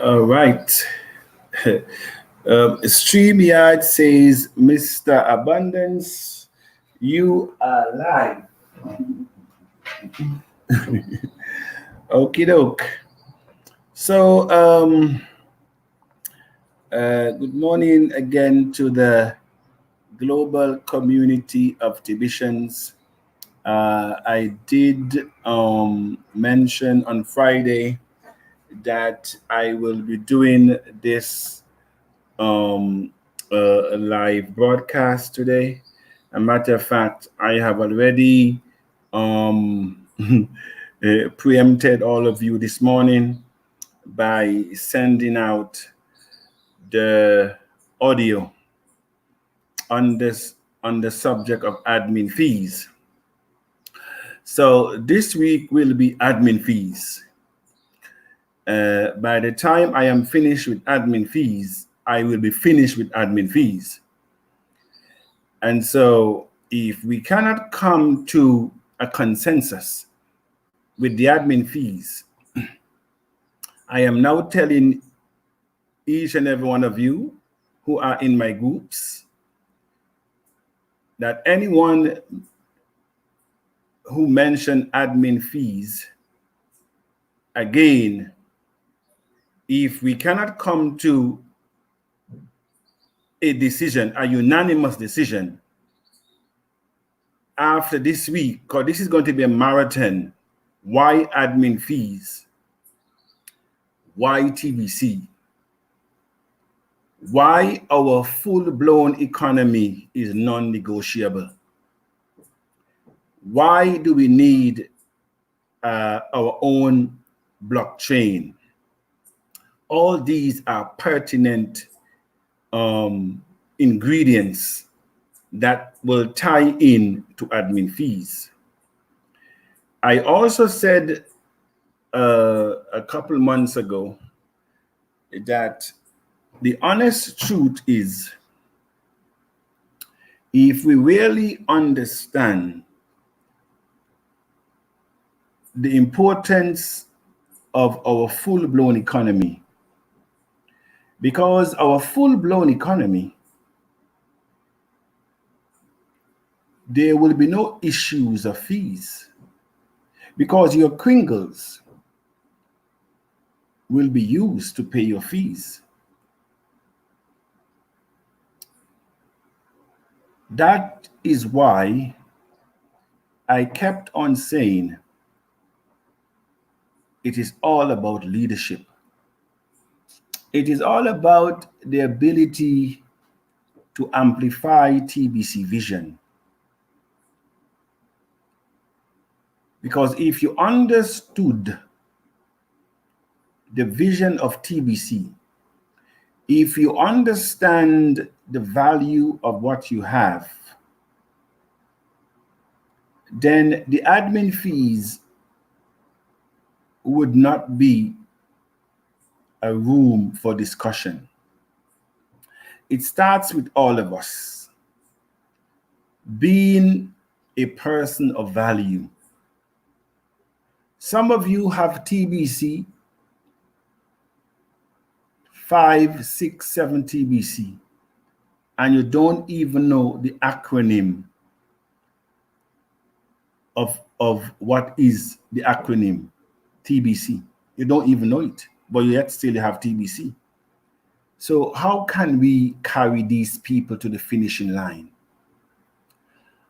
All right. StreamYard says, Mr. Abundance, you are live. Okie doke. So, good morning again to the global community of Tibetians. I did mention on Friday that I will be doing this live broadcast today. A matter of fact, I have already preempted all of you this morning by sending out the audio on this on the subject of admin fees. So this week will be admin fees. By the time I am finished with admin fees, I will be finished with admin fees. And so if we cannot come to a consensus with the admin fees, I am now telling each and every one of you who are in my groups that anyone who mentioned admin fees, again, if we cannot come to a decision, a unanimous decision after this week, because this is going to be a marathon, why admin fees? Why TBC? Why our full-blown economy is non-negotiable? Why do we need our own blockchain? All these are pertinent ingredients that will tie in to admin fees. I also said a couple months ago that the honest truth is, if we really understand the importance of our full-blown economy, because our full-blown economy, there will be no issues of fees, because your kringles will be used to pay your fees. That is why I kept on saying it is all about leadership. It is all about the ability to amplify TBC vision. Because if you understood the vision of TBC, if you understand the value of what you have, then the admin fees would not be a room for discussion. It starts with all of us being a person of value. Some of you have TBC, 5, 6, 7 TBC, and you don't even know the acronym of what is the acronym TBC. You don't even know it, but yet still have TBC. So how can we carry these people to the finishing line?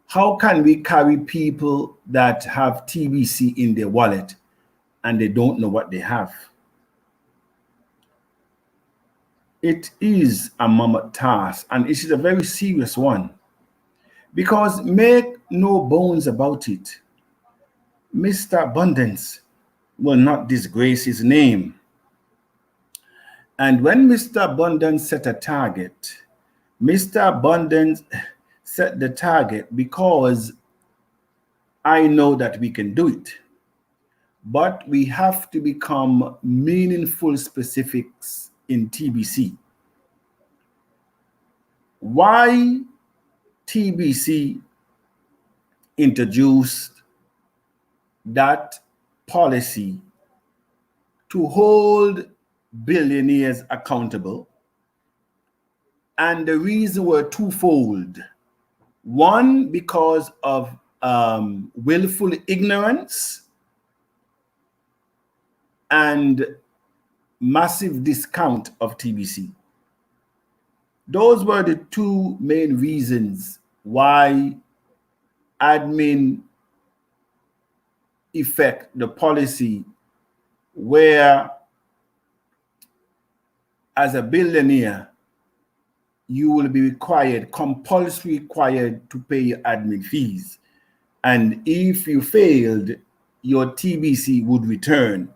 How can we carry people that have TBC in their wallet and they don't know what they have? It is a mammoth task, and it is a very serious one, because make no bones about it, Mr. Abundance will not disgrace his name. And when Mr. Abundance set a target, Mr. Abundance set the target because I know that we can do it. But we have to become meaningful specifics in TBC. Why TBC introduced that policy to hold billionaires accountable. And the reason were twofold. One, because of willful ignorance and massive discount of TBC. Those were the two main reasons why admin effect the policy where as a billionaire you will be required, compulsory required, to pay your admin fees. And if you failed, your TBC would return.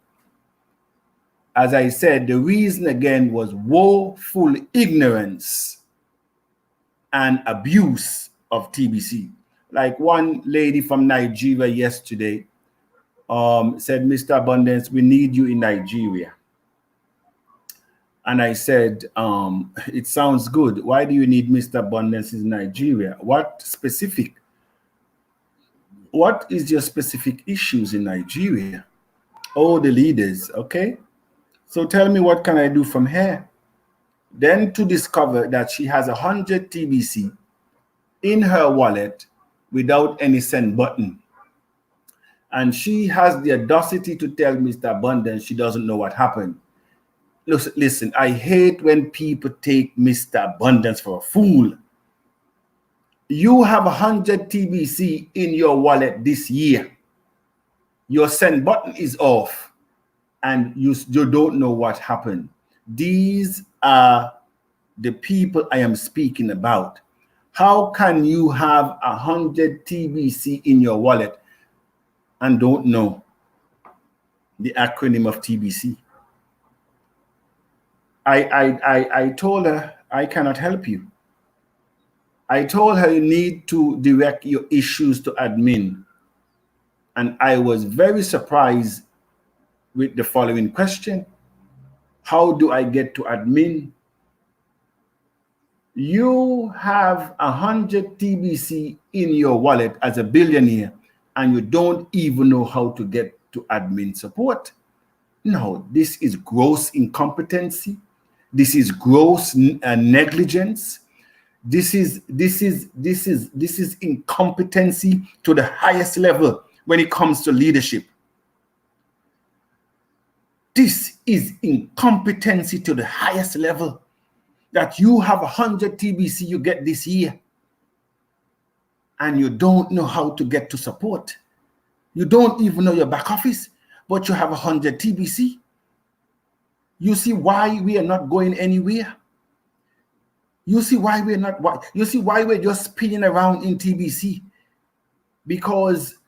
As I said, the reason again was woeful ignorance and abuse of TBC. Like one lady from Nigeria yesterday said, Mr. Abundance, we need you in Nigeria. And I said, it sounds good. Why do you need Mr. Abundance in Nigeria? What is your specific issues in Nigeria? Oh, the leaders, okay. So tell me, what can I do from here? Then to discover that she has 100 TBC in her wallet without any send button. And she has the audacity to tell Mr. Abundance she doesn't know what happened. Listen, I hate when people take Mr. Abundance for a fool. You have 100 TBC in your wallet this year. Your send button is off and you don't know what happened. These are the people I am speaking about. How can you have 100 TBC in your wallet and don't know the acronym of TBC? I told her I cannot help you. I told her you need to direct your issues to admin. And I was very surprised with the following question. How do I get to admin? You have 100 TBC in your wallet as a billionaire and you don't even know how to get to admin support. No, this is gross incompetency. This is gross negligence. This is incompetency to the highest level when it comes to leadership. This is incompetency to the highest level, that you have 100 TBC you get this year and you don't know how to get to support. You don't even know your back office, but you have 100 TBC. You see why we are not going anywhere? You see why we're just spinning around in TBC? Because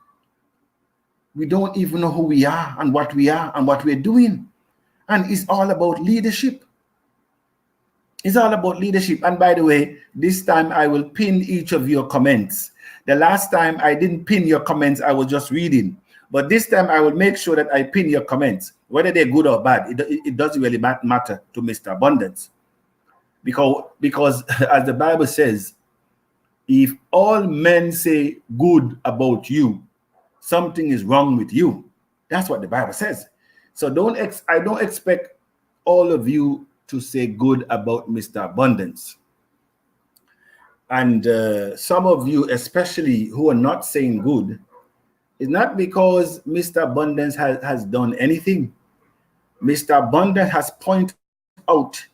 we don't even know who we are and what we're doing. And it's all about leadership. It's all about leadership. And by the way, this time I will pin each of your comments. The last time I didn't pin your comments, I was just reading. But this time I will make sure that I pin your comments, whether they're good or bad. It doesn't really matter to Mr. Abundance. Because as the Bible says, if all men say good about you, something is wrong with you. That's what the Bible says. So I don't expect all of you to say good about Mr. Abundance. And some of you, especially who are not saying good, it's not because Mr. Abundance has done anything. Mr. Abundance has pointed out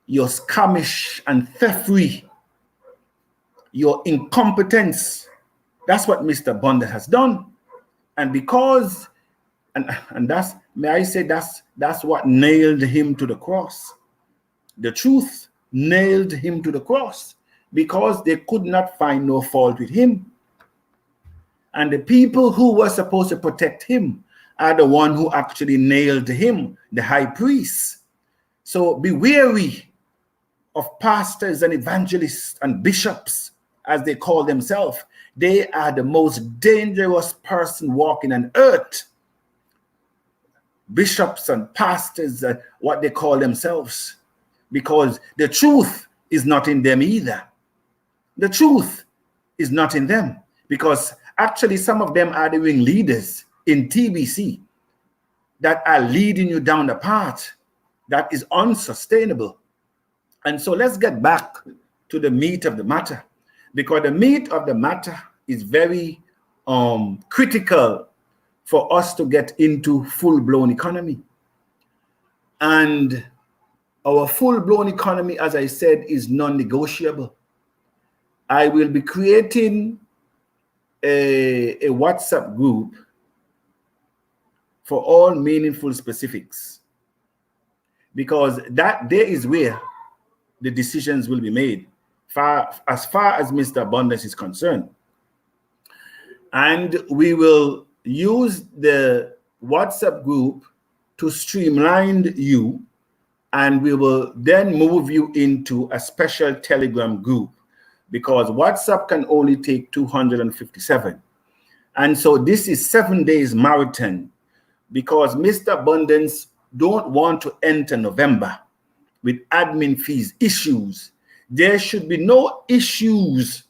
your scamish and theftery, your incompetence. That's what Mr. Abundance has done. And because, and that's, may I say, that's what nailed him to the cross. The truth nailed him to the cross because they could not find no fault with him. And the people who were supposed to protect him are the one who actually nailed him, the high priest. So be wary of pastors and evangelists and bishops, as they call themselves. They are the most dangerous person walking on earth. Bishops and pastors are what they call themselves, because the truth is not in them either. The truth is not in them, because actually some of them are the ringleaders in TBC. that are leading you down the path that is unsustainable. And so let's get back to the meat of the matter, because the meat of the matter is very critical for us to get into full-blown economy. And our full-blown economy, as I said, is non-negotiable. I will be creating a WhatsApp group for all meaningful specifics, because that there is where the decisions will be made as far as Mr. Abundance is concerned. And we will use the WhatsApp group to streamline you, and we will then move you into a special Telegram group, because WhatsApp can only take 257. And so this is 7 days marathon, because Mr. Abundance don't want to enter November with admin fees issues. There should be no issues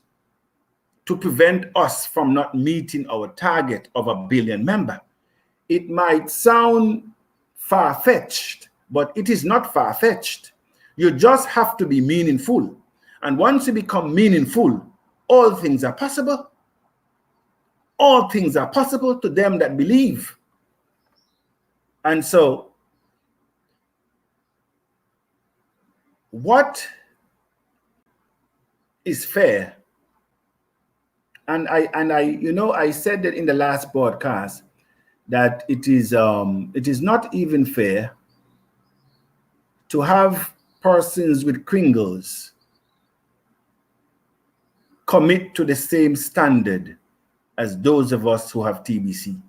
to prevent us from not meeting our target of 1 billion member. It might sound far-fetched, but it is not far-fetched. You just have to be meaningful. And once you become meaningful, all things are possible. All things are possible to them that believe. And so, what is fair? And I said that in the last broadcast that it is not even fair to have persons with Kringles commit to the same standard as those of us who have TBC.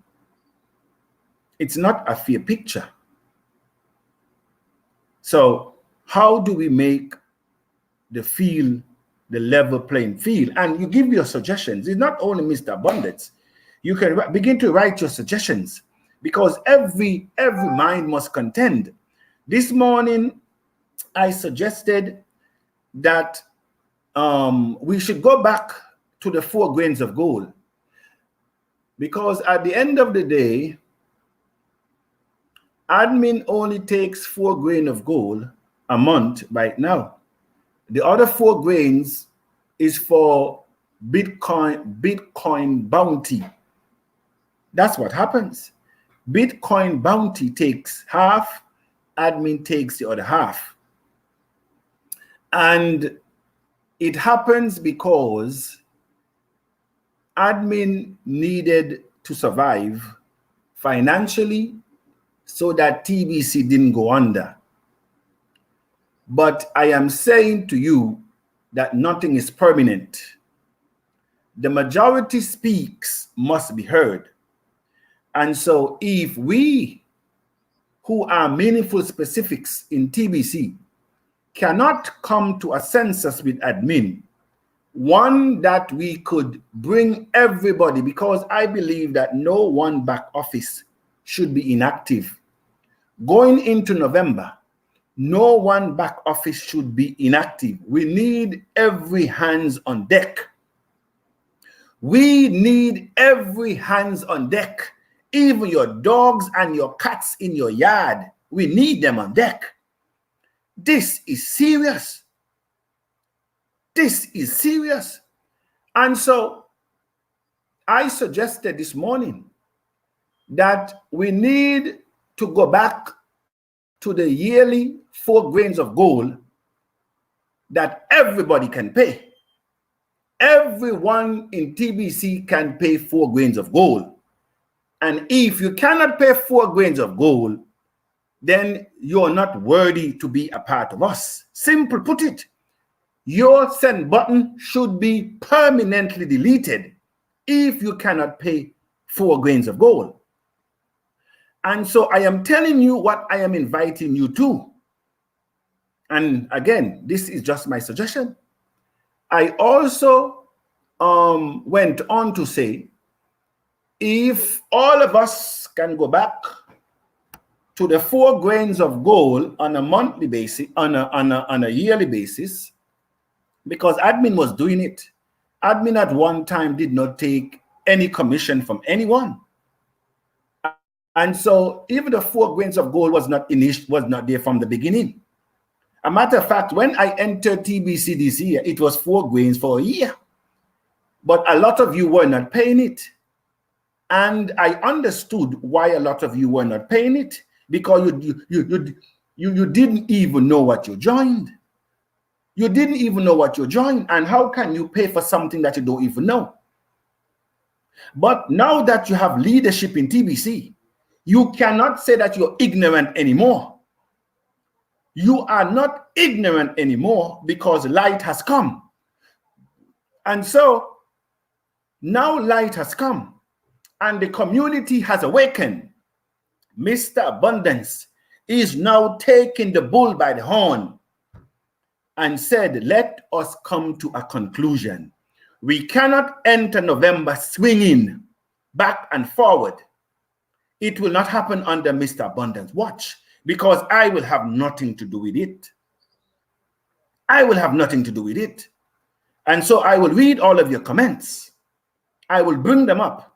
It's not a fair picture. So how do we make the level playing field? And you give your suggestions. It's not only Mr. Abundance. You can begin to write your suggestions, because every mind must contend. This morning, I suggested that we should go back to the 4 grains of gold, because at the end of the day, admin only takes 4 grains of gold a month right now. The other 4 grains is for Bitcoin bounty. That's what happens. Bitcoin bounty takes half, admin takes the other half. And it happens because admin needed to survive financially so that TBC didn't go under. But I am saying to you that nothing is permanent. The majority speaks must be heard. And so if we who are meaningful specifics in TBC cannot come to a census with admin, one that we could bring everybody, because I believe that no one back office should be inactive. Going into November, no one back office should be inactive. We need every hands on deck. We need every hands on deck. Even your dogs and your cats in your yard, we need them on deck. This is serious. This is serious. And so I suggested this morning that we need to go back to the yearly 4 grains of gold that everybody can pay. Everyone in TBC can pay 4 grains of gold. And if you cannot pay 4 grains of gold, then you're not worthy to be a part of us. Simple put it. Your send button should be permanently deleted if you cannot pay 4 grains of gold. And so I am telling you what I am inviting you to. And again, this is just my suggestion. I also went on to say, if all of us can go back to the 4 grains of gold on a monthly basis, on a yearly basis, because admin was doing it. Admin at one time did not take any commission from anyone. And so even the 4 grains of gold was not there from the beginning. A matter of fact, when I entered TBC this year, it was 4 grains for a year. But a lot of you were not paying it. And I understood why a lot of you were not paying it, because you didn't even know what you joined. You didn't even know what you joined. And how can you pay for something that you don't even know? But now that you have leadership in TBC, you cannot say that you're ignorant anymore. You are not ignorant anymore because light has come. And so now light has come and the community has awakened. Mr. Abundance is now taking the bull by the horn and said, let us come to a conclusion. We cannot enter November swinging back and forward. It will not happen under Mr. Abundance. Watch, because I will have nothing to do with it. I will have nothing to do with it. And so I will read all of your comments. I will bring them up.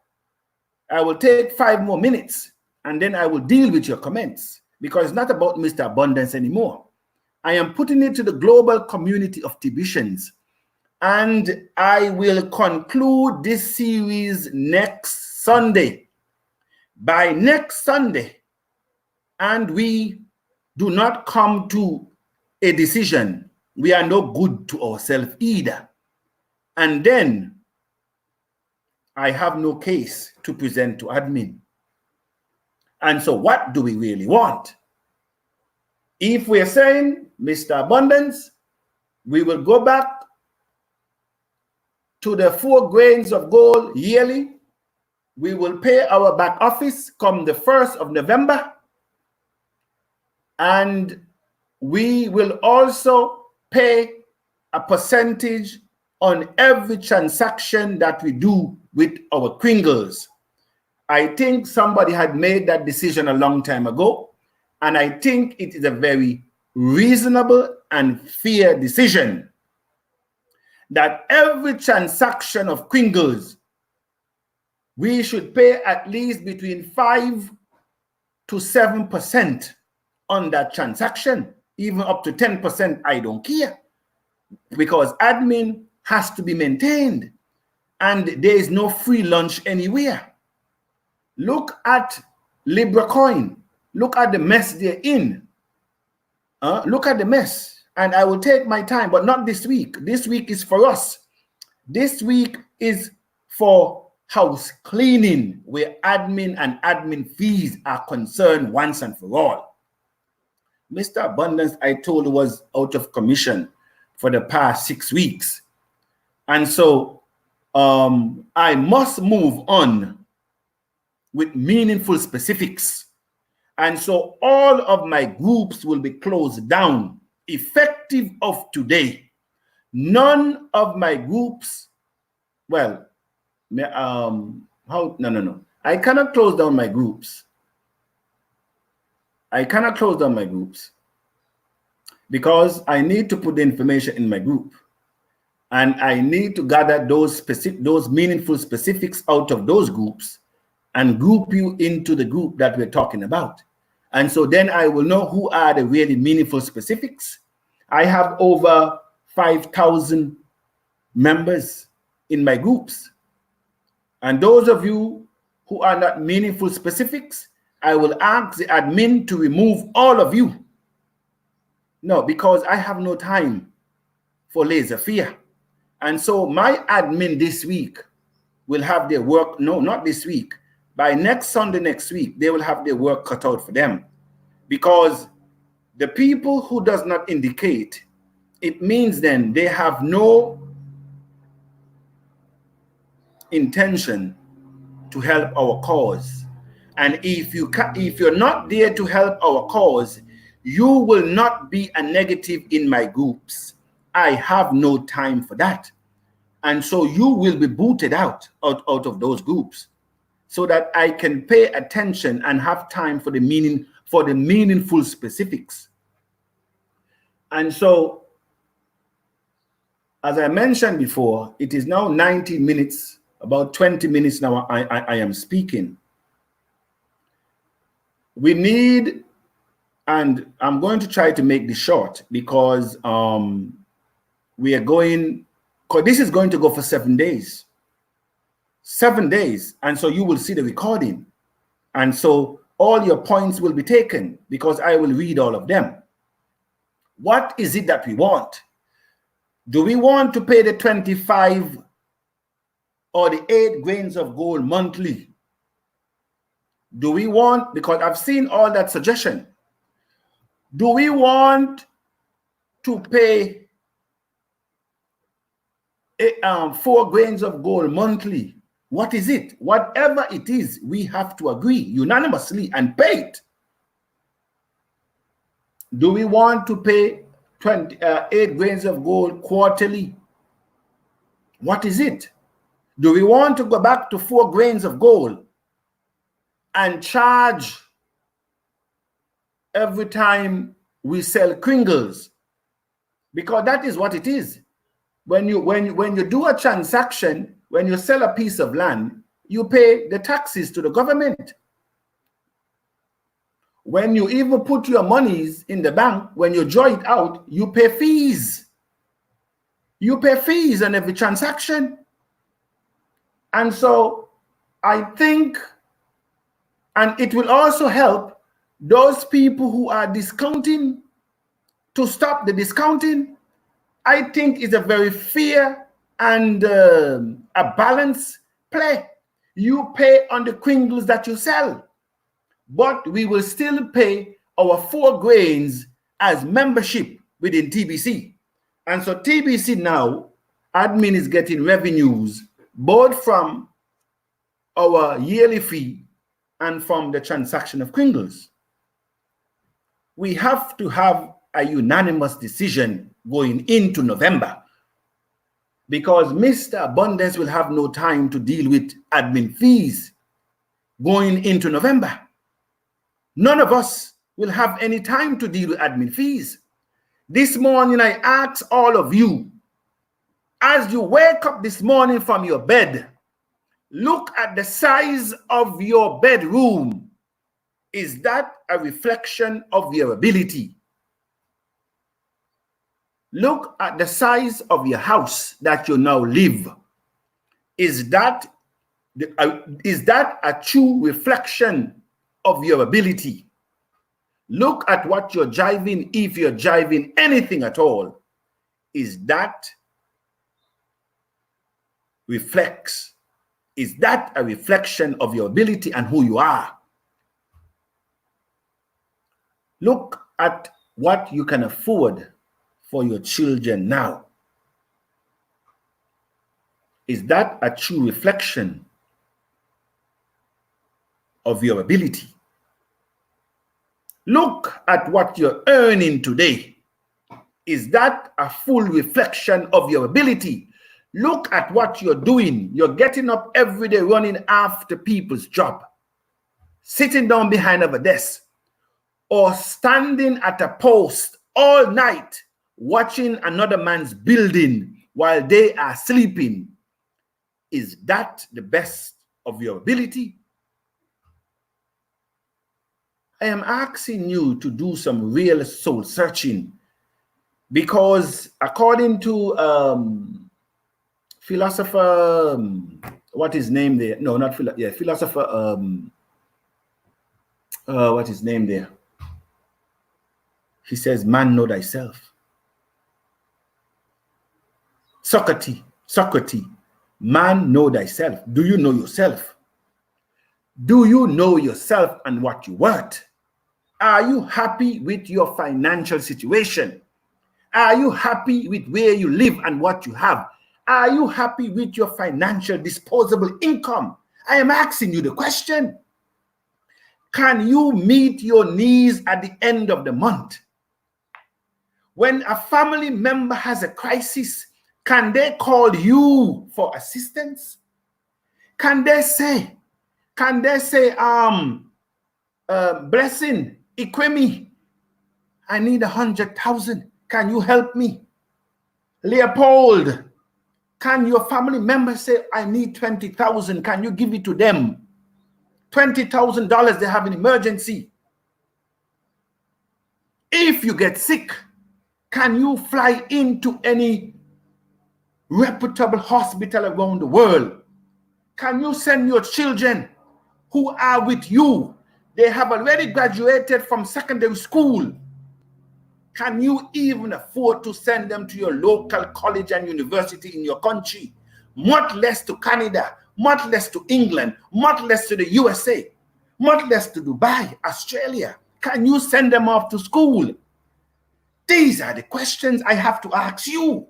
I will take 5 more minutes and then I will deal with your comments, because it's not about Mr. Abundance anymore. I am putting it to the global community of TBCians, and I will conclude this series next Sunday. By next Sunday, and we do not come to a decision, we are no good to ourselves either. And then I have no case to present to admin. And so what do we really want? If we're saying, Mr. Abundance, we will go back to the 4 grains of gold yearly. We will pay our back office come the 1st of November. And we will also pay a percentage on every transaction that we do with our Kringles. I think somebody had made that decision a long time ago, and I think it is a very reasonable and fair decision that every transaction of Kringles, we should pay at least between 5 to 7% on that transaction, even up to 10%, I don't care, because admin has to be maintained and there is no free lunch anywhere. Look at LibraCoin. Look at the mess they're in. Look at the mess. And I will take my time, but not this week. This week is for us. This week is for house cleaning, where admin and admin fees are concerned once and for all. Mr. Abundance, I told you, was out of commission for the past 6 weeks. And so I must move on with meaningful specifics. And so all of my groups will be closed down effective of today. None of my groups, well, no. I cannot close down my groups. I cannot close down my groups because I need to put the information in my group, and I need to gather those meaningful specifics out of those groups and group you into the group that we're talking about. And so then I will know who are the really meaningful specifics. I have over 5,000 members in my groups. And those of you who are not meaningful specifics, I will ask the admin to remove all of you. No, because I have no time for laissez-faire. And so my admin this week will have their work, no, not this week. By next Sunday, next week, they will have their work cut out for them. Because the people who does not indicate, it means then they have no intention to help our cause. And if you're not there to help our cause, you will not be a negative in my groups. I have no time for that. And so you will be booted out of those groups so that I can pay attention and have time for the meaningful specifics. And so, as I mentioned before, it is now 90 minutes, about 20 minutes now I am speaking. we need, and I'm going to try to make this short because we are going, because this is going to go for 7 days. 7 days. And so you will see the recording. And so all your points will be taken because I will read all of them. What is it that we want? Do we want to pay the 25 or the 8 grains of gold monthly? Do we want, because I've seen all that suggestion, do we want to pay 4 grains of gold monthly? What is it? Whatever it is, we have to agree unanimously and pay it. Do we want to pay 8 grains of gold quarterly? What is it? Do we want to go back to 4 grains of gold and charge every time we sell Kringles? Because that is what it is. When you do a transaction, when you sell a piece of land, you pay the taxes to the government. When you even put your monies in the bank, when you draw it out, you pay fees. You pay fees on every transaction. And so I think, and it will also help those people who are discounting to stop the discounting. I think it's a very fair and a balanced play. You pay on the Kringles that you sell, but we will still pay our 4 grains as membership within TBC. And so TBC now, admin is getting revenues both from our yearly fee and from the transaction of Kringles. We have to have a unanimous decision going into November, because Mr. Abundance will have no time to deal with admin fees going into November. None of us will have any time to deal with admin fees. This morning, I ask all of you, as you wake up this morning from your bed, look at the size of your bedroom. Is that a reflection of your ability? Look at the size of your house that you now live. Is that a true reflection of your ability? Look at what you're driving, if you're driving anything at all. Is that a reflection of your ability and who you are? Look at what you can afford for your children now. Is that a true reflection of your ability? Look at what you're earning today. Is that a full reflection of your ability? Look at what you're doing. You're getting up every day running after people's job, sitting down behind a desk, or standing at a post all night watching another man's building while they are sleeping. Is that the best of your ability? I am asking you to do some real soul searching, because according to philosopher, what is his name there? No, not philosopher. What is his name there? He says, "Man, know thyself." Socrates, man, know thyself. Do you know yourself? Do you know yourself and what you're worth? Are you happy with your financial situation? Are you happy with where you live and what you have? Are you happy with your financial disposable income? I am asking you the question. Can you meet your needs at the end of the month? When a family member has a crisis, can they call you for assistance? Can they say, Blessing, Ikwemi, I need 100,000. Can you help me? Leopold, can your family member say, I need 20,000. Can you give it to them? $20,000, they have an emergency. If you get sick, can you fly into any reputable hospital around the world? Can you send your children who are with you? They have already graduated from secondary school. Can you even afford to send them to your local college and university in your country? Much less to Canada, much less to England, much less to the USA, much less to Dubai, Australia. Can you send them off to school? These are the questions I have to ask you.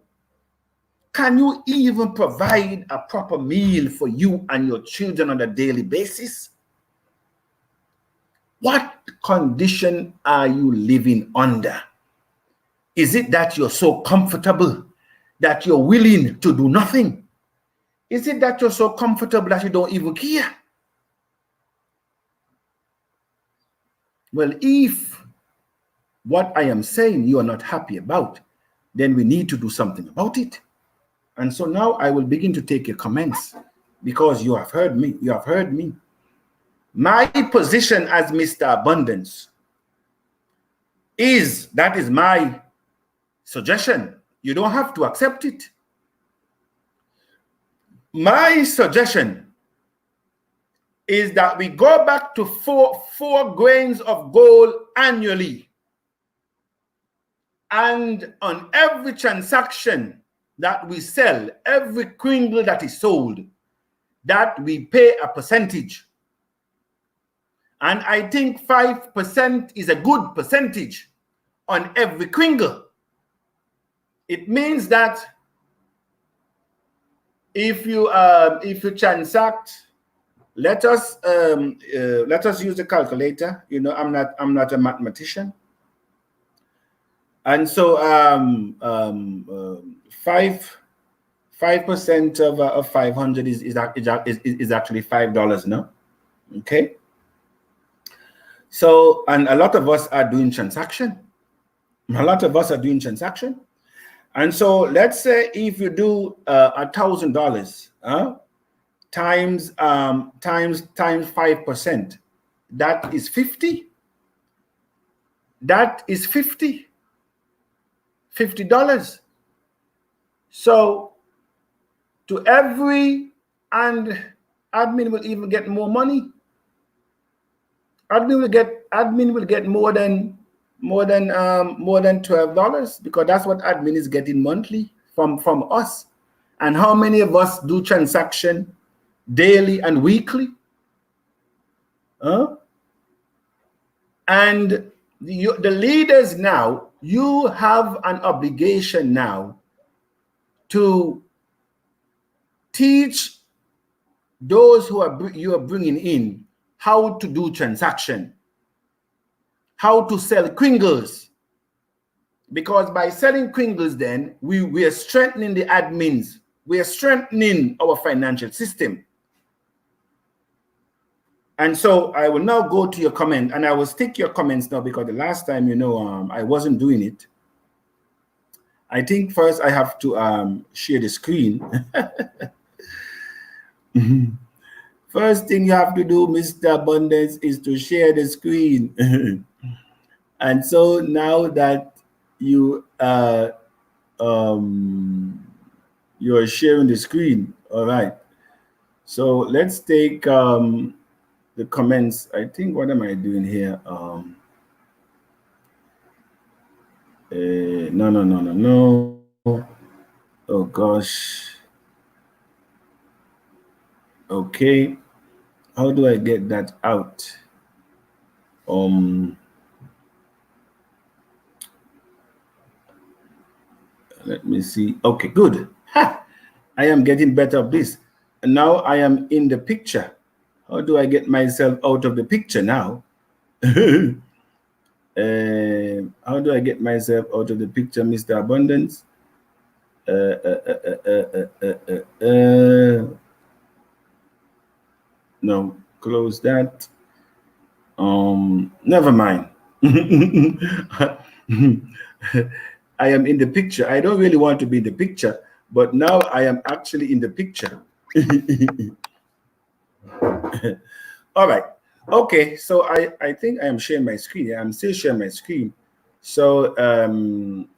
Can you even provide a proper meal for you and your children on a daily basis? What condition are you living under? Is it that you're so comfortable that you're willing to do nothing? Is it that you're so comfortable that you don't even care? Well, if what I am saying you are not happy about, then we need to do something about it. And so now I will begin to take your comments, because you have heard me. You have heard me. My position as Mr. Abundance is, that is my suggestion. You don't have to accept it. My suggestion is that we go back to four grains of gold annually. And on every transaction that we sell, every kringle that is sold, that we pay a percentage. And I think 5% is a good percentage on every kringle. It means that if you transact, let us use a calculator. You know, I'm not a mathematician, and so 5% of 500 is actually $5. No, okay. So, and a lot of us are doing transaction. A lot of us are doing transaction. And so let's say if you do $1,000 times 5%, that is 50. That is $50. So to every, and admin will even get more money. Admin will get more than $12, because that's what admin is getting monthly from us. And how many of us do transaction daily and weekly? And the leaders now, you have an obligation now to teach those who you are bringing in how to do transaction, how to sell kringles. Because by selling kringles, then we are strengthening the admins. We are strengthening our financial system. And so I will now go to your comment, and I will stick your comments now, because the last time, you know, I wasn't doing it. I think first I have to share the screen. First thing you have to do, Mr. Abundance, is to share the screen. And so now that you you're sharing the screen, all right. So let's take the comments. I think, what am I doing here? No. Oh gosh. Okay. How do I get that out? Let me see. Okay, good. Ha! I am getting better of this. And now I am in the picture. How do I get myself out of the picture now? How do I get myself out of the picture, Mr. Abundance? No, close that. Never mind. I am in the picture. I don't really want to be in the picture, but now I am actually in the picture. All right. Okay, so I think I am sharing my screen. I'm still sharing my screen. So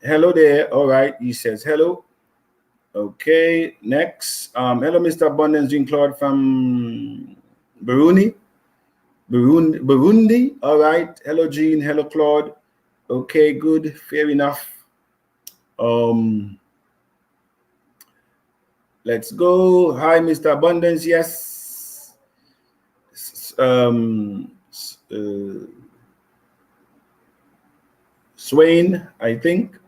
hello there. All right, he says hello. Okay, next. Hello, Mr. Abundance, Jean Claude from Burundi. Burundi. All right. Hello, Jean. Hello, Claude. Okay, good. Fair enough. Let's go. Hi, Mr. Abundance. Yes. Swain, I think.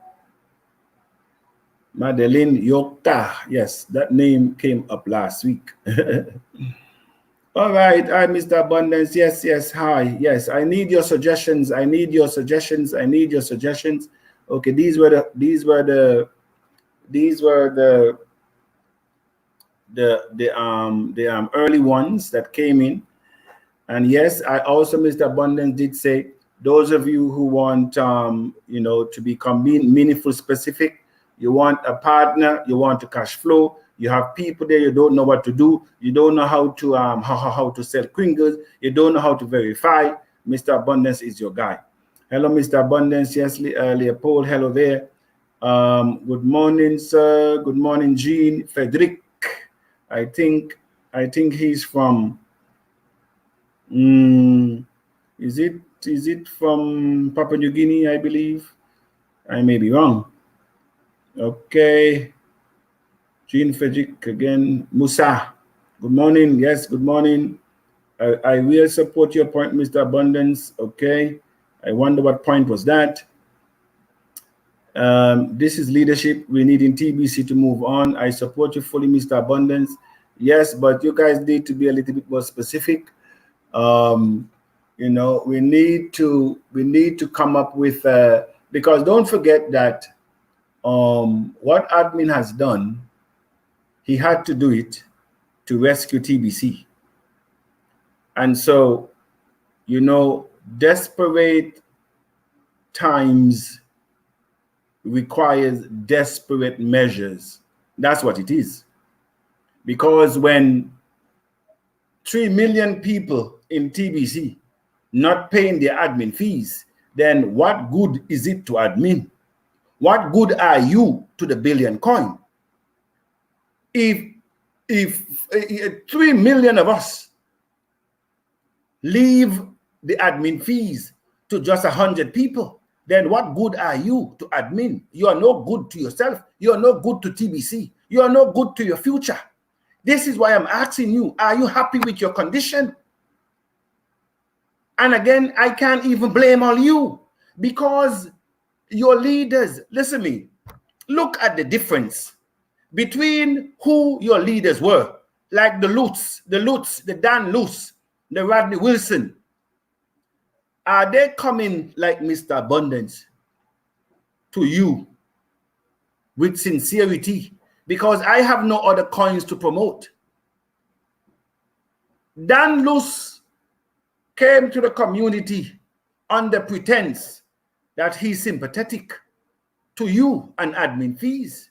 Madeline Yokta. Yes, that name came up last week. All right. Hi, Mr. Abundance. Yes, yes. Hi. Yes, I need your suggestions. I need your suggestions. I need your suggestions. Okay, these were the early ones that came in. And yes, I also, Mr. Abundance did say, those of you who want, you know, to become meaningful specific, you want a partner, you want to cash flow, you have people there, you don't know what to do, you don't know how to how to sell Kringles, you don't know how to verify, Mr. Abundance is your guy. Hello, Mr. Abundance. Yes, Leopold, hello there. Good morning, sir. Good morning, Jean. Frederick, I think he's from is it from Papua New Guinea, I believe? I may be wrong. Okay. Jean Frederick again. Musa. Good morning. Yes, good morning. I will support your point, Mr. Abundance. Okay. I wonder what point was that. This is leadership we need in TBC to move on. I support you fully, Mr. Abundance. Yes, but you guys need to be a little bit more specific. You know, we need to come up with because don't forget that what admin has done, he had to do it to rescue TBC. And so, you know, desperate times requires desperate measures. That's what it is. Because when 3 million people in TBC not paying their admin fees, then what good is it to admin? What good are you to the billion coin? If 3 million of us leave the admin fees to just 100 people, then what good are you to admin? You are no good to yourself. You are no good to TBC. You are no good to your future. This is why I'm asking you, are you happy with your condition? And again, I can't even blame all you because your leaders, listen to me, look at the difference between who your leaders were, like the Lutz, the Dan Lutz, the Rodney Wilson. Are they coming like Mr. Abundance to you with sincerity? Because I have no other coins to promote. Dan Lutz came to the community under pretense that he's sympathetic to you and admin fees.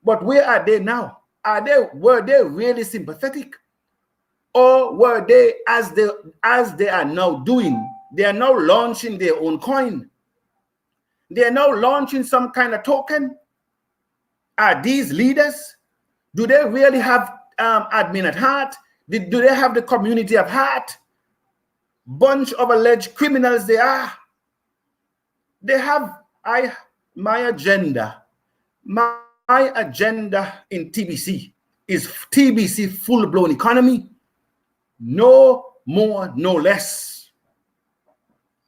But where are they now? Were they really sympathetic? Or were they, as they are now doing, they are now launching their own coin? They are now launching some kind of token? Are these leaders? Do they really have admin at heart? Do they have the community at heart? Bunch of alleged criminals they are. They have my agenda. My agenda in TBC is TBC full-blown economy. No more, no less.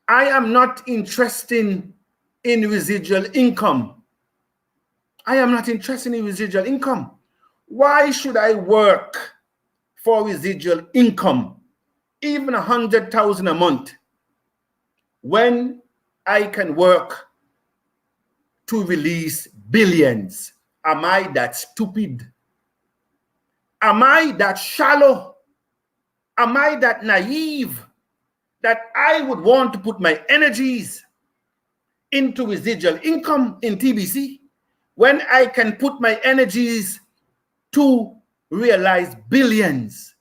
I am not interested in residual income. I am not interested in residual income. Why should I work for residual income, even 100,000 a month, when I can work to release billions? Am I that stupid? Am I that shallow? Am I that naive that I would want to put my energies into residual income in TBC when I can put my energies to realize billions?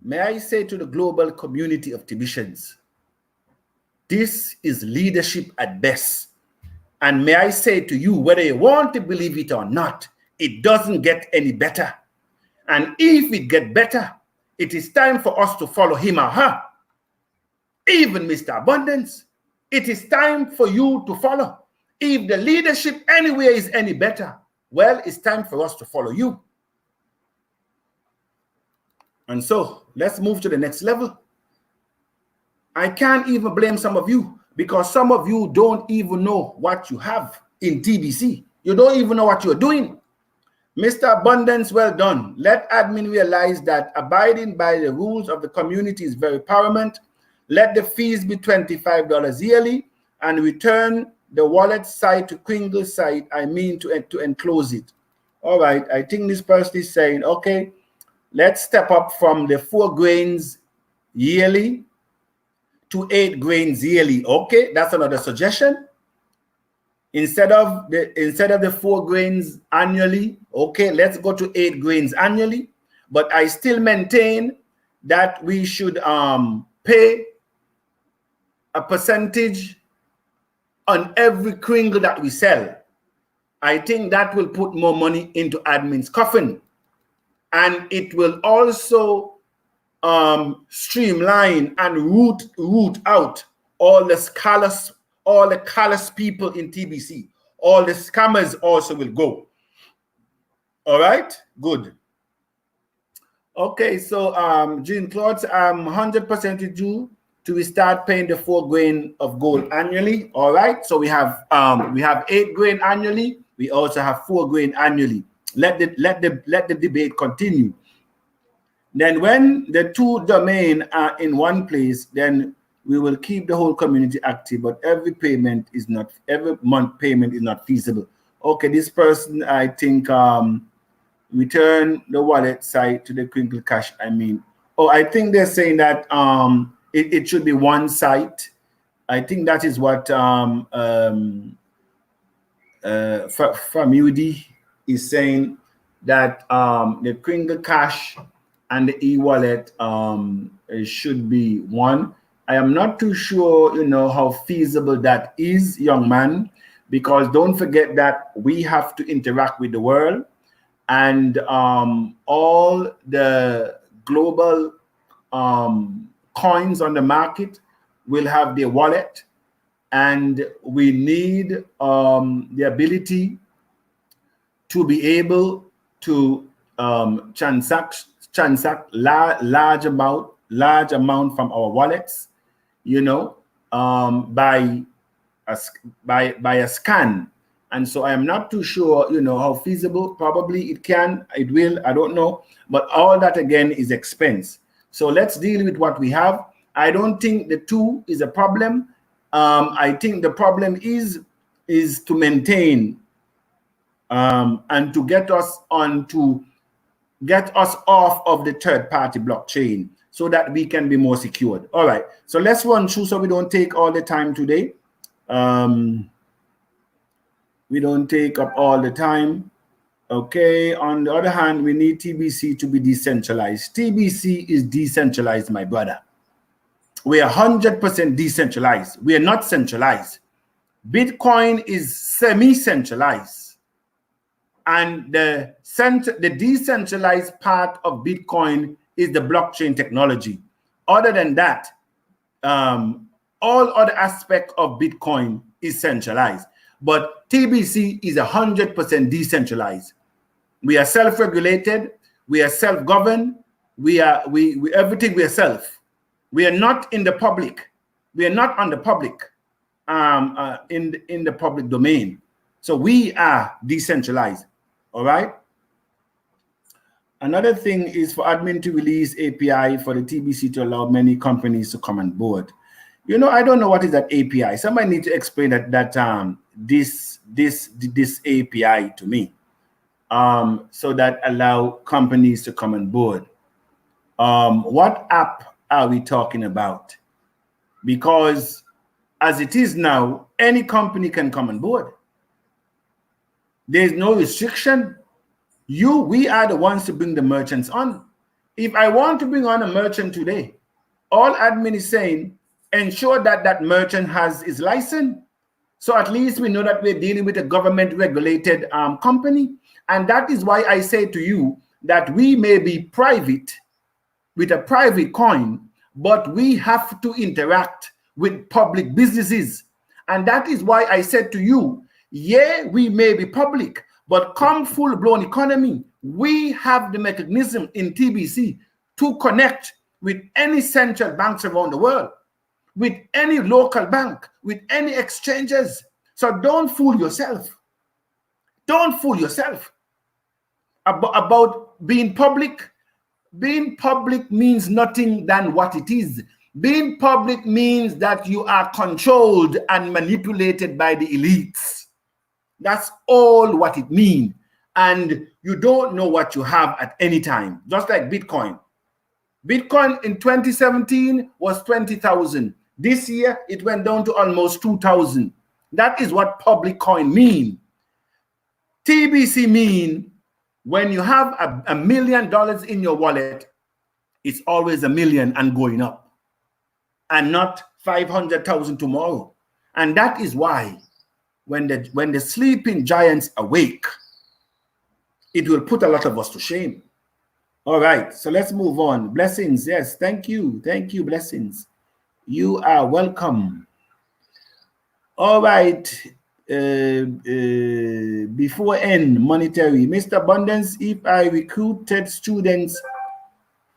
may I say to the global community of TBCians, this is leadership at best. And may I say to you, whether you want to believe it or not, it doesn't get any better. And if it gets better, it is time for us to follow him or her. Even Mr. Abundance, it is time for you to follow. If the leadership anywhere is any better, well, it's time for us to follow you. And so let's move to the next level. I can't even blame some of you because some of you don't even know what you have in TBC. You don't even know what you're doing. Mr. Abundance, well done. Let admin realize that abiding by the rules of the community is very paramount. Let the fees be $25 yearly and return the wallet site to Kringle site. I mean to enclose it. All right. I think this person is saying, okay, let's step up from the 4 grains yearly to 8 grains yearly. Okay, that's another suggestion. Instead of the 4 grains annually, okay, let's go to 8 grains annually. But I still maintain that we should pay a percentage on every Kringle that we sell. I think that will put more money into admin's coffin, and it will also streamline and root out all the callous people in TBC. All the scammers also will go. All right, good. Okay, so Jean Claude, I'm 100% with you to start paying the 4 grain of gold annually. All right, so we have 8 grain annually. We also have 4 grain annually. Let the debate continue. Then when the 2 domains are in one place, then we will keep the whole community active, but every month payment is not feasible. Okay, this person, I think, return the wallet site to the Kringle Cash. I mean, I think they're saying that it should be one site. I think that is what Famudi is saying, that the Kringle Cash and the e-wallet should be one. I am not too sure, how feasible that is, young man, because don't forget that we have to interact with the world, and all the global coins on the market will have their wallet, and we need the ability to be able to transact large amount from our wallets, by a scan. And so I am not too sure, how feasible. Probably it will, I don't know. But all that again is expense. So let's deal with what we have. I don't think the 2 is a problem. I think the problem is to maintain and to get us off of the third-party blockchain so that we can be more secured. All right, so let's run through so we don't take all the time today. We don't take up all the time. Okay, on the other hand, we need TBC to be decentralized. TBC is decentralized, my brother. We are 100% decentralized. We are not centralized. Bitcoin is semi-centralized. And the decentralized part of Bitcoin is the blockchain technology. Other than that, all other aspects of Bitcoin is centralized. But TBC is 100% decentralized. We are self-regulated. We are self-governed. We everything we are self. We are not in the public. We are not on the public, in the public domain. So we are decentralized. All right. Another thing is for admin to release API for the TBC to allow many companies to come on board. I don't know what is that API. Somebody needs to explain this API to me, so that allow companies to come on board. What app are we talking about? Because as it is now, any company can come on board. There's no restriction. We are the ones to bring the merchants on. If I want to bring on a merchant today, all admin is saying, ensure that that merchant has his license. So at least we know that we're dealing with a government regulated company. And that is why I say to you that we may be private with a private coin, but we have to interact with public businesses. And that is why I said to you, yeah, we may be public, but come full-blown economy, we have the mechanism in TBC to connect with any central banks around the world, with any local bank, with any exchanges. So don't fool yourself. Don't fool yourself about being public. Being public means nothing than what it is. Being public means that you are controlled and manipulated by the elites. That's all what it means. And you don't know what you have at any time, just like Bitcoin. Bitcoin in 2017 was 20,000. This year, it went down to almost 2,000. That is what public coin mean. TBC mean when you have $1 million in your wallet, it's always $1 million and going up, and not 500,000 tomorrow. And that is why when the sleeping giants awake, it will put a lot of us to shame. All right, so let's move on. Blessings, yes, thank you, blessings. You are welcome. All right, before end monetary, Mr. Abundance, if I recruited students,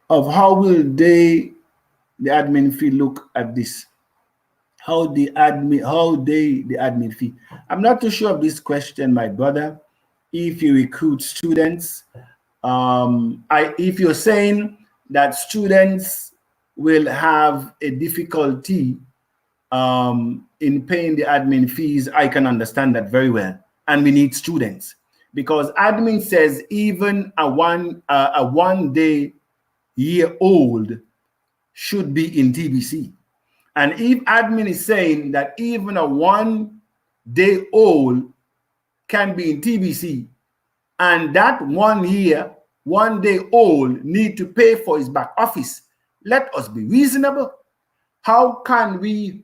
of how will the admin fee look at this? How the admin fee? I'm not too sure of this question, my brother. If you recruit students, if you're saying that students will have a difficulty in paying the admin fees, I can understand that very well. And we need students, because admin says even a one day year old should be in TBC. And if admin is saying that even a 1 day old can be in TBC, and that 1 day old need to pay for his back office, let us be reasonable. How can we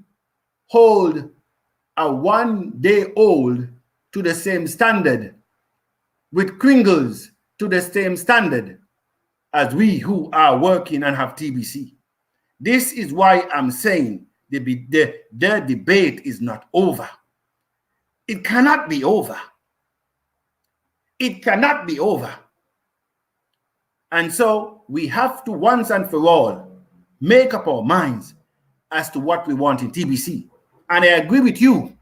hold a 1 day old to the same standard, with Kringles to the same standard as we who are working and have TBC? This is why I'm saying the debate is not over. It cannot be over. It cannot be over. And so we have to once and for all make up our minds as to what we want in TBC. And I agree with you.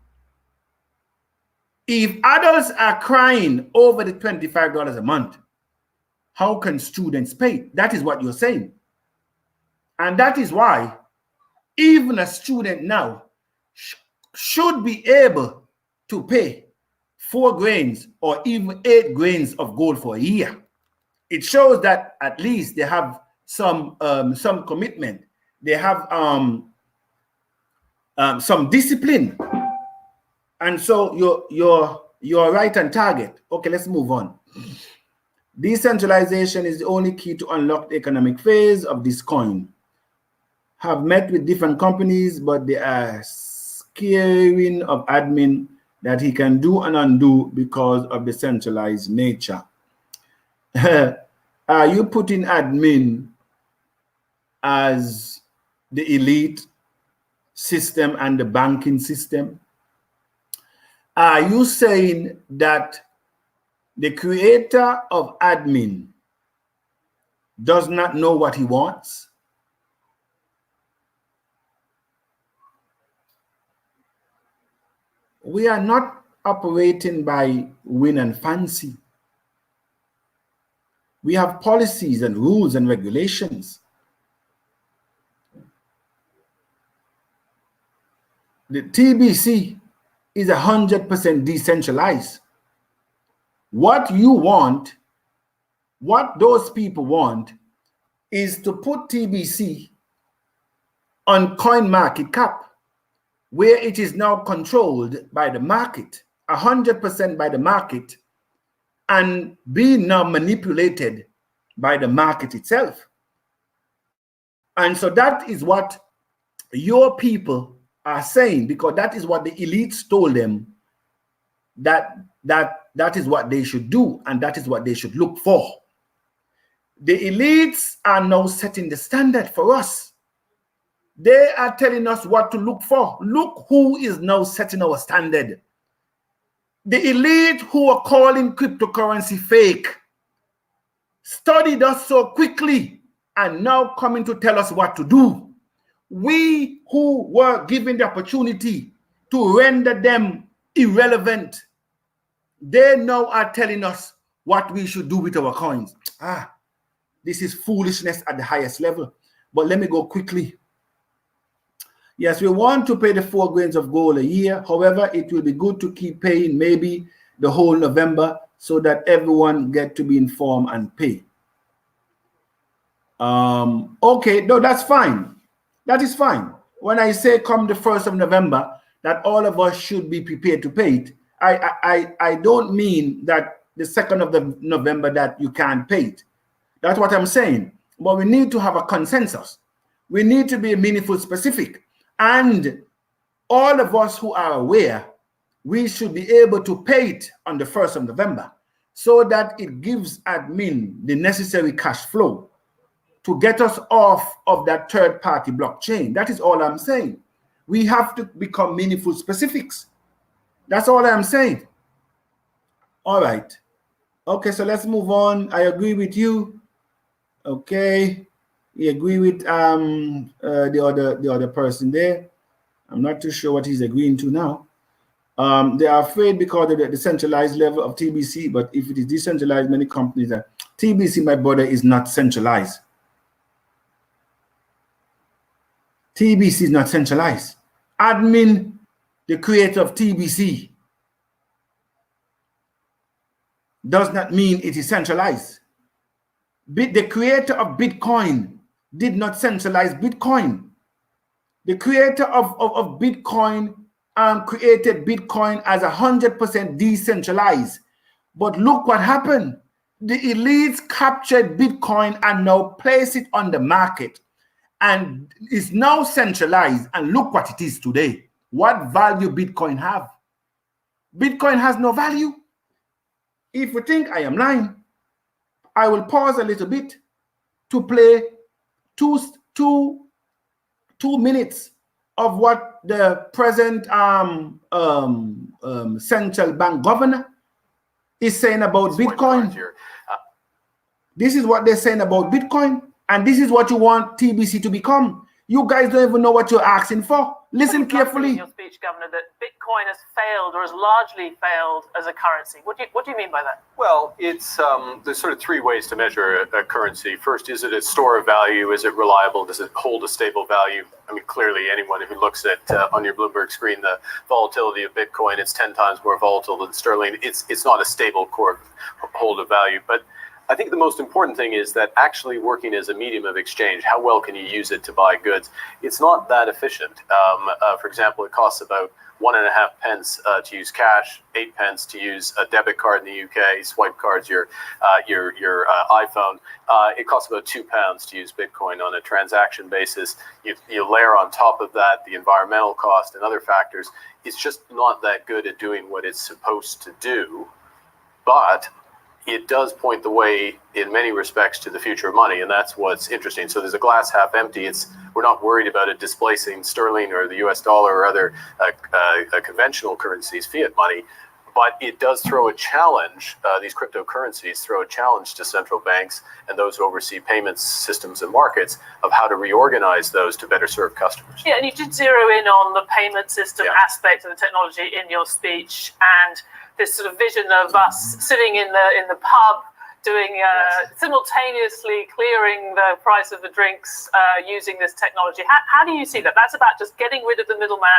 If adults are crying over the $25 a month, how can students pay? That is what you're saying. And that is why even a student now should be able to pay 4 grains or even 8 grains of gold for a year. It shows that at least they have some commitment. They have some discipline. And so you're right on target. Okay, let's move on. Decentralization is the only key to unlock the economic phase of this coin. Have met with different companies, but they are scaring of admin that he can do and undo because of the centralized nature. Are you putting admin as the elite system and the banking system? Are you saying that the creator of admin does not know what he wants? We are not operating by whim and fancy. We have policies and rules and regulations. The TBC is 100% decentralized. What you want, what those people want, is to put TBC on CoinMarketCap, where it is now controlled by the market, 100% by the market, and being now manipulated by the market itself. And so that is what your people are saying, because that is what the elites told them that is what they should do, and that is what they should look for. The elites are now setting the standard for us. They are telling us what to look for. Look who is now setting our standard. The elite who are calling cryptocurrency fake studied us so quickly and now coming to tell us what to do. We who were given the opportunity to render them irrelevant, they now are telling us what we should do with our coins. This is foolishness at the highest level. But let me go quickly. Yes, we want to pay the 4 grains of gold a year. However, it will be good to keep paying maybe the whole November so that everyone get to be informed and pay. Okay, no, that's fine. That is fine. When I say come the 1st of November, that all of us should be prepared to pay it, I don't mean that the 2nd of the November that you can't pay it. That's what I'm saying. But we need to have a consensus. We need to be meaningful specific. And all of us who are aware, we should be able to pay it on the 1st of November so that it gives admin the necessary cash flow to get us off of that third-party blockchain. That is all I'm saying. We have to become meaningful specifics. That's all I'm saying. All right. Okay, so let's move on. I agree with you. Okay. We agree with the other person there. I'm not too sure what he's agreeing to now. They are afraid because of the decentralized level of TBC, but if it is decentralized, many companies are. TBC, my brother, is not centralized. TBC is not centralized. Admin, the creator of TBC, does not mean it is centralized. The creator of Bitcoin did not centralize Bitcoin. The creator of Bitcoin created Bitcoin as 100% decentralized. But look what happened. The elites captured Bitcoin and now place it on the market and is now centralized. And look what it is today. What value Bitcoin have? Bitcoin has no value. If you think I am lying, I will pause a little bit to play two minutes of what the present central bank governor is saying about Bitcoin. This is what they're saying about Bitcoin, and this is what you want TBC to become. You guys don't even know what you're asking for. Listen carefully. In your speech, Governor, that Bitcoin has failed or has largely failed as a currency. What do you mean by that? Well, it's there's sort of 3 ways to measure a currency. First, is it a store of value? Is it reliable? Does it hold a stable value? I mean, clearly, anyone who looks at on your Bloomberg screen the volatility of Bitcoin, it's 10 times more volatile than sterling. It's not a stable core hold of value, but I think the most important thing is that actually working as a medium of exchange, how well can you use it to buy goods? It's not that efficient. For example, it costs about 1.5 pence to use cash, 8 pence to use a debit card in the UK, swipe cards, your iPhone. It costs about £2 to use Bitcoin on a transaction basis. You layer on top of that the environmental cost and other factors. It's just not that good at doing what it's supposed to do. But it does point the way in many respects to the future of money, and that's what's interesting. So there's a glass half empty. We're not worried about it displacing sterling or the US dollar or other conventional currencies, fiat money, but it does throw a challenge. These cryptocurrencies throw a challenge to central banks and those who oversee payments systems and markets of how to reorganize those to better serve customers. Yeah, and you did zero in on the payment system aspect of the technology in your speech, and this sort of vision of us sitting in the pub doing simultaneously clearing the price of the drinks using this technology. How do you see that? That's about just getting rid of the middleman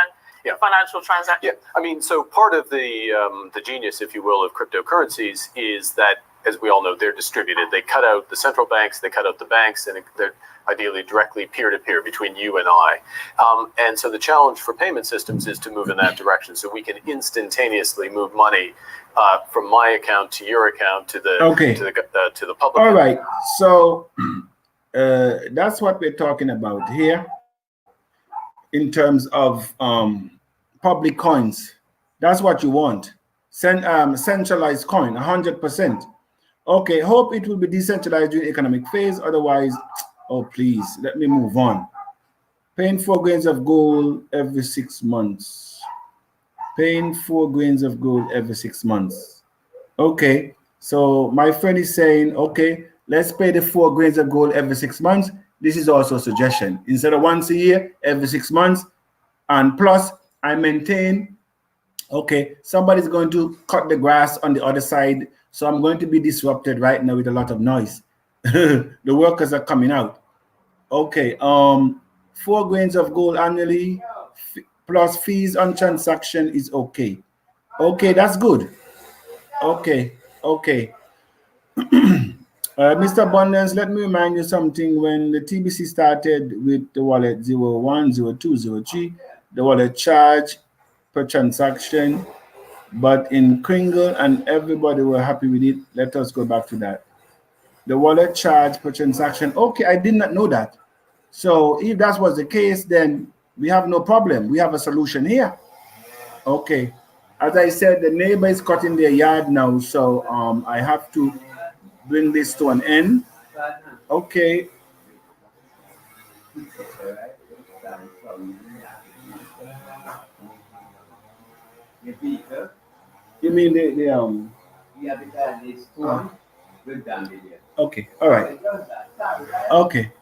in financial transactions. Yeah, I mean, so part of the genius, if you will, of cryptocurrencies is that, as we all know, they're distributed. They cut out the central banks, they cut out the banks, and they're ideally directly peer-to-peer between you and I. And so the challenge for payment systems is to move in that direction, so we can instantaneously move money from my account to your account to the to the public. All right. So That's what we're talking about here in terms of public coins. That's what you want. Centralized coin, 100%. Okay, hope it will be decentralized during economic phase. Otherwise, oh, please, let me move on. Paying 4 grains of gold every 6 months. Paying 4 grains of gold every 6 months. Okay, so my friend is saying, okay, let's pay the 4 grains of gold every 6 months. This is also a suggestion. Instead of once a year, every 6 months. And plus, I maintain, okay, somebody's going to cut the grass on the other side. So I'm going to be disrupted right now with a lot of noise. The workers are coming out. Okay, 4 grains of gold annually plus fees on transaction is okay. Okay, that's good. Okay. Mr. Abundance, let me remind you something. When the TBC started with the wallet 01, 02, 03, the wallet charge per transaction, but in Kringle and everybody were happy with it. Let us go back to that. The wallet charge per transaction. Okay, I did not know that. So if that was the case, then we have no problem. We have a solution here. Okay. As I said, the neighbor is cutting their yard now, so I have to bring this to an end. Okay. You mean the Yeah, because it's good down there. okay, all right. Okay.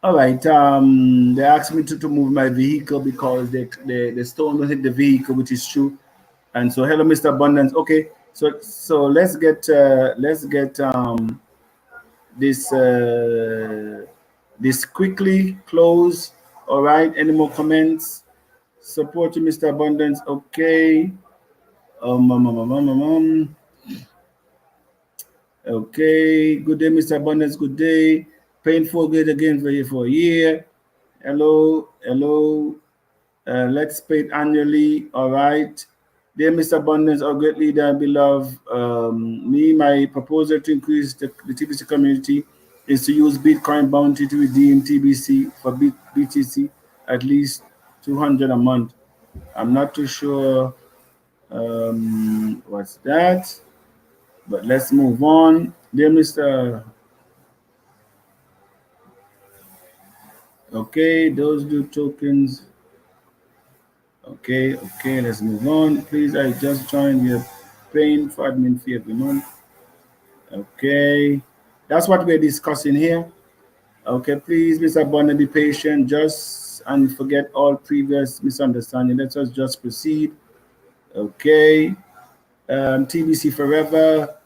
All right. They asked me to move my vehicle because the stone will hit the vehicle, which is true. And so, hello, Mr. Abundance. Okay, so let's get this quickly close. All right. Any more comments? Support you, Mr. Abundance. Okay. Okay. Good day, Mr. Abundance. Good day. Paying 4 grade again for a year. Hello. Let's pay it annually. All right. Dear Mr. Abundance, our great leader, beloved, my proposal to increase the TBC community is to use Bitcoin bounty to redeem TBC for BTC at least 200 a month. I'm not too sure what's that, but let's move on. Dear Mr. Okay, those do tokens. Okay, let's move on. Please, I just joined. We are paying for admin fee every month. Okay, that's what we're discussing here. Okay, please, Mr. Abundant, be patient. And forget all previous misunderstanding. Let us just proceed. Okay, TBC forever.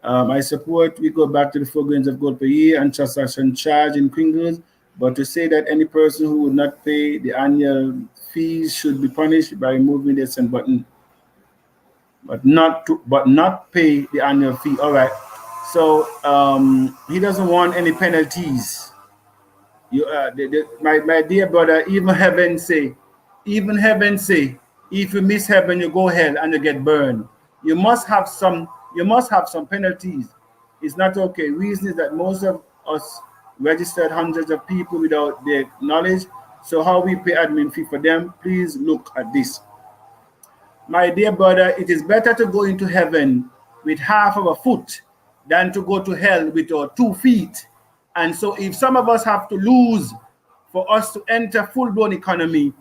I support. We go back to the 4 grains of gold per year and transaction charge in Kringles. But to say that any person who would not pay the annual fees should be punished by removing the send button, but not pay the annual fee. All right. So he doesn't want any penalties. My dear brother, even heaven say, if you miss heaven, you go hell and you get burned. You must have some penalties. It's not okay. Reason is that most of us registered hundreds of people without their knowledge. So how we pay admin fee for them? Please look at this. My dear brother, it is better to go into heaven with half of a foot than to go to hell with our 2 feet. And so if some of us have to lose for us to enter full-blown economy,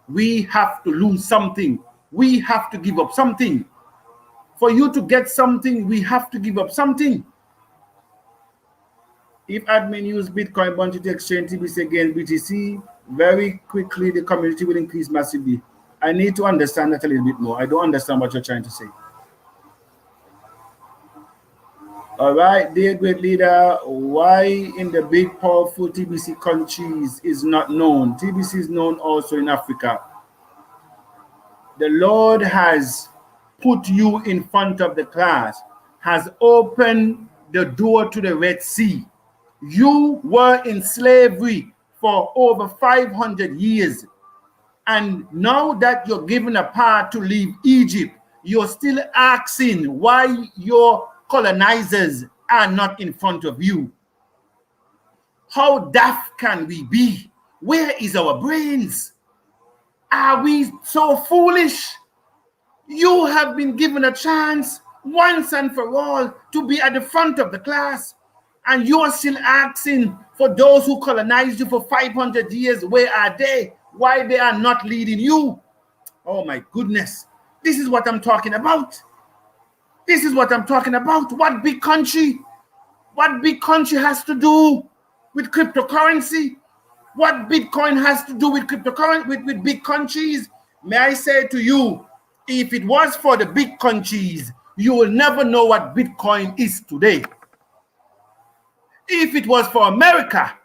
we have to lose something. We have to give up something. For you to get something, we have to give up something. If admin use Bitcoin bounty to exchange TBC against BTC, very quickly the community will increase massively. I need to understand that a little bit more. I don't understand what you're trying to say. All right, dear great leader, why in the big powerful TBC countries is not known? TBC is known also in Africa. The Lord has put you in front of the class, has opened the door to the Red Sea. You were in slavery for over 500 years. And now that you're given a path to leave Egypt, you're still asking why your colonizers are not in front of you. How daft can we be? Where is our brains? Are we so foolish? You have been given a chance once and for all to be at the front of the class, and you are still asking for those who colonized you for 500 years, where are they? Why they are not leading you? Oh my goodness. This is what I'm talking about. This is what I'm talking about. What big country has to do with cryptocurrency? What Bitcoin has to do with cryptocurrency, with big countries? May I say to you, if it was for the big countries, you will never know what Bitcoin is today. If it was for America,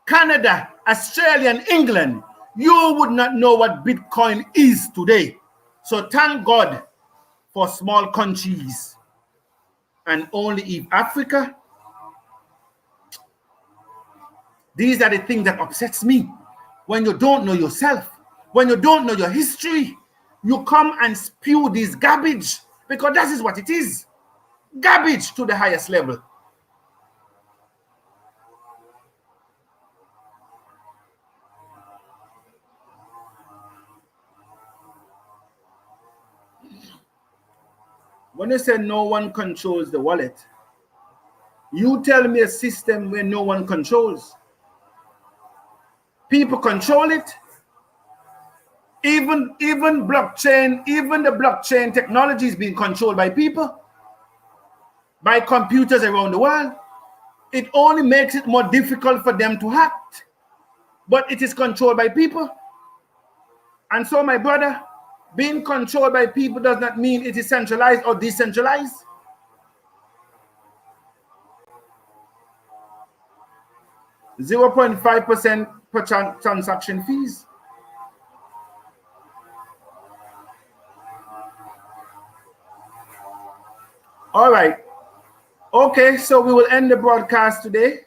Canada, Australia, and England, you would not know what Bitcoin is today. So thank God for small countries. And only if Africa, these are the things that upsets me. When you don't know yourself, when you don't know your history, you come and spew this garbage, because that is what it is. Garbage to the highest level. When you say no one controls the wallet, you tell me a system where no one controls. People control it. Even blockchain, even the blockchain technology is being controlled by people, by computers around the world. It only makes it more difficult for them to act, but it is controlled by people. And so, my brother, being controlled by people does not mean it is centralized or decentralized. .5% per transaction fees. All right. Okay, so we will end the broadcast today.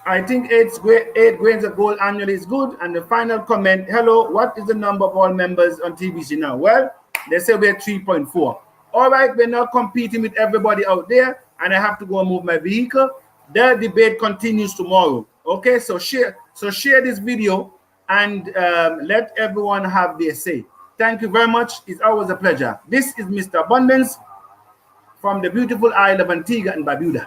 I think 8 grains of gold annually is good. And the final comment, hello, what is the number of all members on TBC now? Well, they say we're 3.4. All right, we're not competing with everybody out there, and I have to go and move my vehicle. The debate continues tomorrow. Okay, so share this video and let everyone have their say. Thank you very much. It's always a pleasure. This is Mr. Abundance from the beautiful Isle of Antigua and Barbuda.